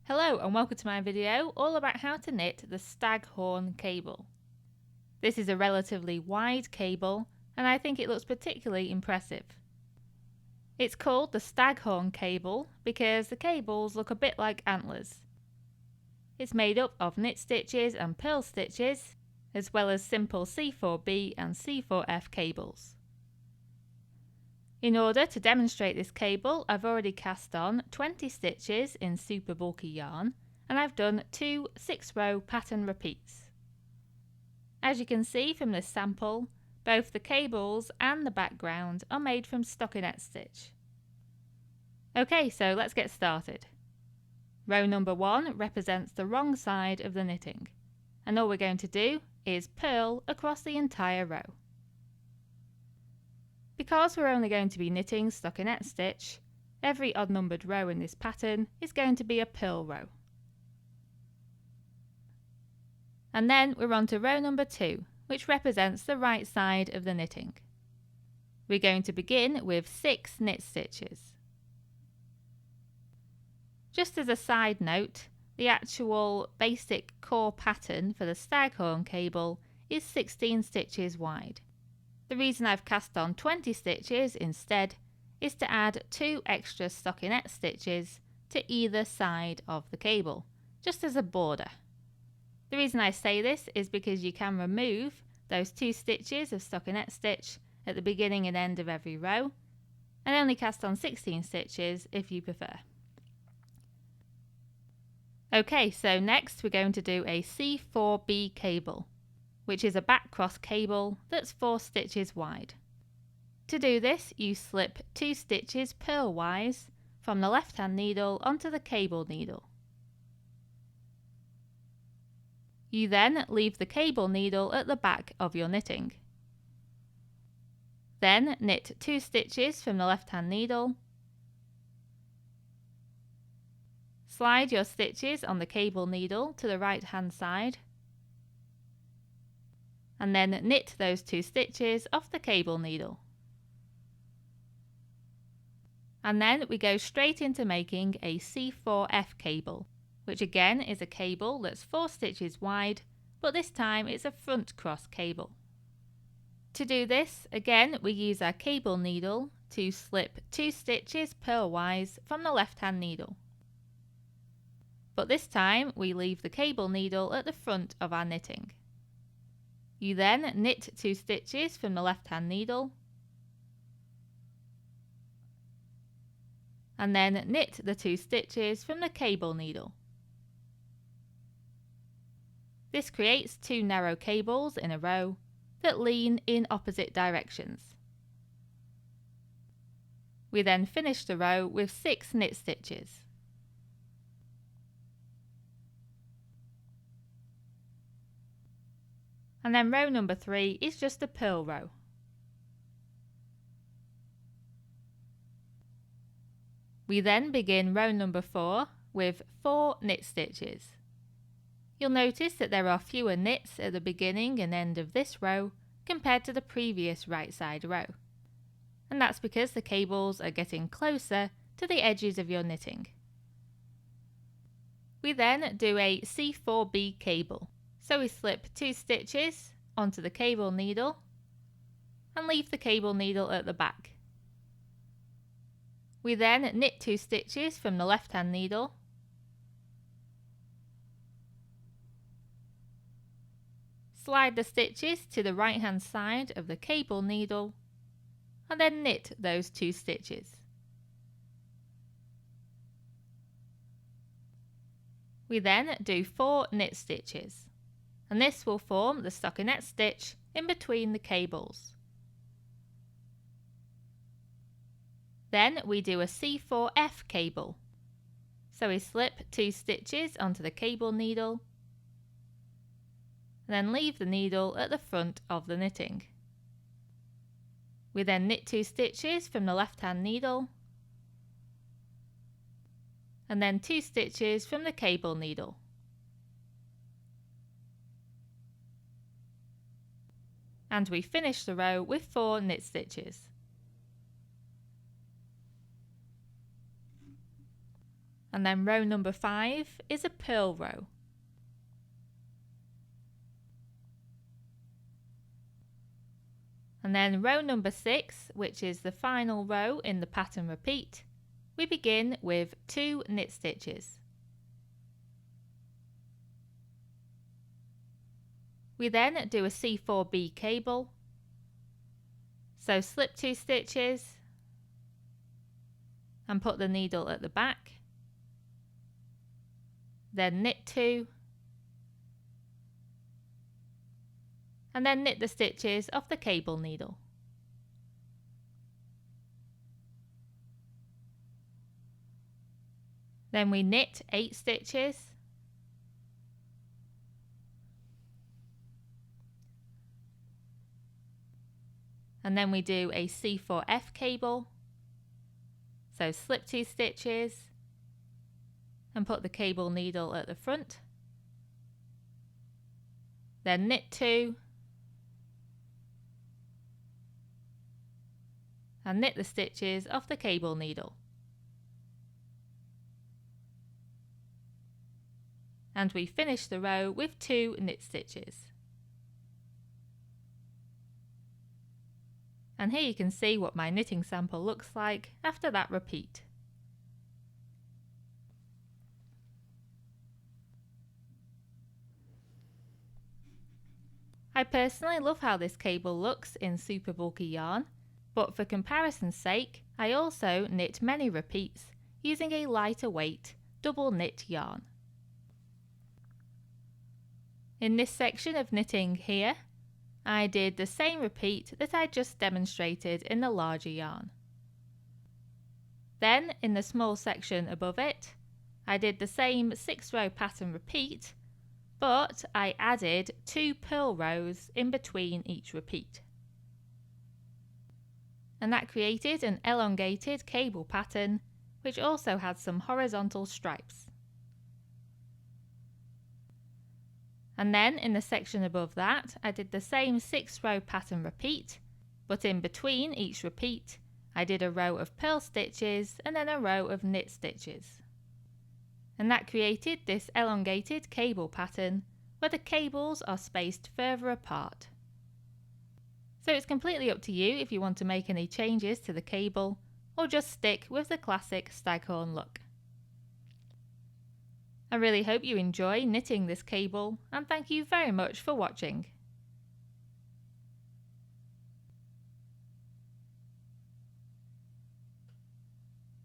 Hello and welcome to my video all about how to knit the Staghorn cable. This is a relatively wide cable and I think it looks particularly impressive. It's called the Staghorn cable because the cables look a bit like antlers. It's made up of knit stitches and purl stitches as well as simple C4B and C4F cables. In order to demonstrate this cable, I've already cast on 20 stitches in super bulky yarn and I've done 2 6-row pattern repeats. As you can see from this sample, both the cables and the background are made from stockinette stitch. Okay, so let's get started. Row number 1 represents the wrong side of the knitting, and all we're going to do is purl across the entire row. Because we're only going to be knitting stockinette stitch, every odd numbered row in this pattern is going to be a purl row. And then we're on to row number 2, which represents the right side of the knitting. We're going to begin with 6 knit stitches. Just as a side note, the actual basic core pattern for the Staghorn cable is 16 stitches wide. The reason I've cast on 20 stitches instead is to add 2 extra stockinette stitches to either side of the cable, just as a border. The reason I say this is because you can remove those 2 stitches of stockinette stitch at the beginning and end of every row, and only cast on 16 stitches if you prefer. Okay, so next we're going to do a C4B cable, which is a back cross cable that's 4 stitches wide. To do this, you slip 2 stitches purlwise from the left hand needle onto the cable needle. You then leave the cable needle at the back of your knitting. Then knit 2 stitches from the left hand needle. Slide your stitches on the cable needle to the right hand side. And then knit those 2 stitches off the cable needle. And then we go straight into making a C4F cable, which again is a cable that's 4 stitches wide, but this time it's a front cross cable. To do this, again we use our cable needle to slip 2 stitches purlwise from the left hand needle. But this time we leave the cable needle at the front of our knitting. You then knit 2 stitches from the left hand needle and then knit the 2 stitches from the cable needle. This creates 2 narrow cables in a row that lean in opposite directions. We then finish the row with 6 knit stitches. And then row number 3 is just a purl row. We then begin row number 4 with 4 knit stitches. You'll notice that there are fewer knits at the beginning and end of this row compared to the previous right side row. And that's because the cables are getting closer to the edges of your knitting. We then do a C4B cable. So we slip 2 stitches onto the cable needle and leave the cable needle at the back. We then knit 2 stitches from the left hand needle slide the stitches to the right hand side of the cable needle and then knit those 2 stitches. We then do 4 knit stitches, and this will form the stockinette stitch in between the cables. Then we do a C4F cable. So we slip 2 stitches onto the cable needle and then leave the needle at the front of the knitting. We then knit 2 stitches from the left hand needle and then 2 stitches from the cable needle. And we finish the row with 4 knit stitches. and then row number 5 is a purl row. And then row number 6, which is the final row in the pattern repeat, we begin with 2 knit stitches. We then do a C4B cable, so slip 2 stitches and put the needle at the back, then knit 2, and then knit the stitches off the cable needle. Then we knit 8 stitches, and then we do a C4F cable, so slip 2 stitches and put the cable needle at the front, then knit 2 and knit the stitches off the cable needle. And we finish the row with 2 knit stitches. And here you can see what my knitting sample looks like after that repeat. I personally love how this cable looks in super bulky yarn, but for comparison's sake, I also knit many repeats using a lighter weight double knit yarn. In this section of knitting here, I did the same repeat that I just demonstrated in the larger yarn. Then in the small section above it, I did the same 6-row pattern repeat, but I added 2 purl rows in between each repeat. And that created an elongated cable pattern, which also had some horizontal stripes. And then in the section above that, I did the same 6-row pattern repeat, but in between each repeat, I did a row of purl stitches and then a row of knit stitches. And that created this elongated cable pattern where the cables are spaced further apart. So it's completely up to you if you want to make any changes to the cable or just stick with the classic staghorn look. I really hope you enjoy knitting this cable, and thank you very much for watching.